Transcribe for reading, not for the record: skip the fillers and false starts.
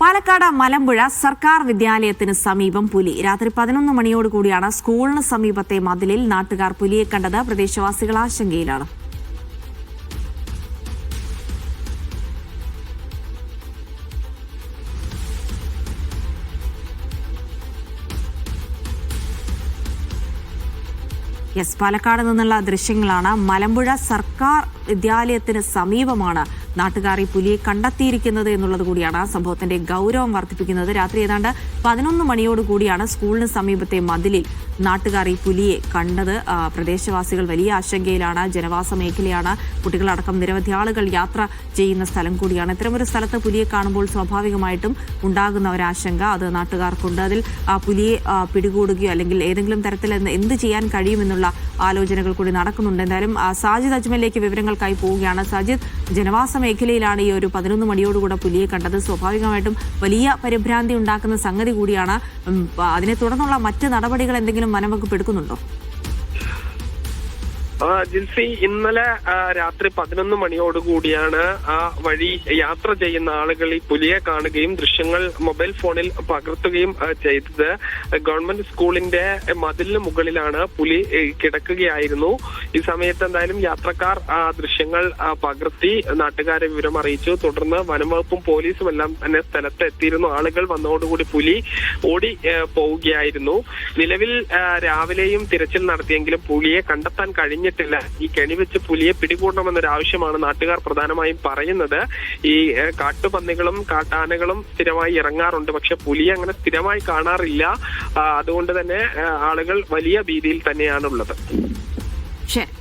പാലക്കാട് മലമ്പുഴ സർക്കാർ വിദ്യാലയത്തിന് സമീപം പുലി. രാത്രി 11 മണിയോടുകൂടിയാണ് സ്കൂളിന് സമീപത്തെ മതിലിൽ നാട്ടുകാർ പുലിയെ കണ്ടത്. പ്രദേശവാസികൾ ആശങ്കയിലാണ്. പാലക്കാട് നിന്നുള്ള ദൃശ്യങ്ങളാണ്. മലമ്പുഴ സർക്കാർ വിദ്യാലയത്തിന് സമീപമാണ് നാട്ടുകാർ ഈ പുലിയെ കണ്ടെത്തിയിരിക്കുന്നത് എന്നുള്ളത് കൂടിയാണ് സംഭവത്തിന്റെ ഗൗരവം വർദ്ധിപ്പിക്കുന്നത്. രാത്രി ഏതാണ്ട് 11 മണിയോടുകൂടിയാണ് സ്കൂളിന് സമീപത്തെ മതിലിൽ നാട്ടുകാർ ഈ പുലിയെ കണ്ടത്. പ്രദേശവാസികൾ വലിയ ആശങ്കയിലാണ്. ജനവാസ മേഖലയാണ്. കുട്ടികളടക്കം നിരവധി ആളുകൾ യാത്ര ചെയ്യുന്ന സ്ഥലം കൂടിയാണ്. ഇത്തരമൊരു സ്ഥലത്ത് പുലിയെ കാണുമ്പോൾ സ്വാഭാവികമായിട്ടും ഉണ്ടാകുന്ന ഒരാശങ്ക അത് നാട്ടുകാർക്കുണ്ട്. അതിൽ പുലിയെ പിടികൂടുകയോ അല്ലെങ്കിൽ ഏതെങ്കിലും തരത്തിൽ എന്ത് ചെയ്യാൻ കഴിയുമെന്നുള്ള ആലോചനകൾ കൂടി നടക്കുന്നുണ്ട്. എന്തായാലും സാജിദ് അജ്മലിലേക്ക് വിവരങ്ങൾക്കായി പോവുകയാണ്. സാജിദ്, ജനവാസ മേഖലയിലാണ് ഈ ഒരു 11 മണിയോടുകൂടെ പുലിയെ കണ്ടത്. സ്വാഭാവികമായിട്ടും വലിയ പരിഭ്രാന്തി ഉണ്ടാക്കുന്ന സംഗതി കൂടിയാണ്. അതിനെ തുടർന്നുള്ള മറ്റ് നടപടികൾ എന്തെങ്കിലും വനംവകുപ്പ് എടുക്കുന്നുണ്ടോ? ജിൽസി, ഇന്നലെ രാത്രി 11 മണിയോടുകൂടിയാണ് ആ വഴി യാത്ര ചെയ്യുന്ന ആളുകൾ ഈ പുലിയെ കാണുകയും ദൃശ്യങ്ങൾ മൊബൈൽ ഫോണിൽ പകർത്തുകയും ചെയ്തത്. ഗവൺമെന്റ് സ്കൂളിന്റെ മതിലിന് മുകളിലാണ് പുലി കിടക്കുകയായിരുന്നു. ഈ സമയത്ത് എന്തായാലും യാത്രക്കാർ ദൃശ്യങ്ങൾ പകർത്തി നാട്ടുകാരെ വിവരം അറിയിച്ചു. തുടർന്ന് വനംവകുപ്പും പോലീസും എല്ലാം തന്നെ സ്ഥലത്ത് എത്തിയിരുന്നു. ആളുകൾ വന്നതോടുകൂടി പുലി ഓടി പോവുകയായിരുന്നു. നിലവിൽ രാവിലെയും തിരച്ചിൽ നടത്തിയെങ്കിലും പുലിയെ കണ്ടെത്താൻ കഴിഞ്ഞിട്ടില്ല. ഈ കെണിവെച്ച് പുലിയെ പിടികൂടണമെന്നൊരു ആവശ്യമാണ് നാട്ടുകാർ പ്രധാനമായും പറയുന്നത്. ഈ കാട്ടുപന്നികളും കാട്ടാനകളും സ്ഥിരമായി ഇറങ്ങാറുണ്ട്, പക്ഷെ പുലിയെ അങ്ങനെ സ്ഥിരമായി കാണാറില്ല. അതുകൊണ്ട് തന്നെ ആളുകൾ വലിയ ഭീതിയിൽ തന്നെയാണുള്ളത്. ശരി.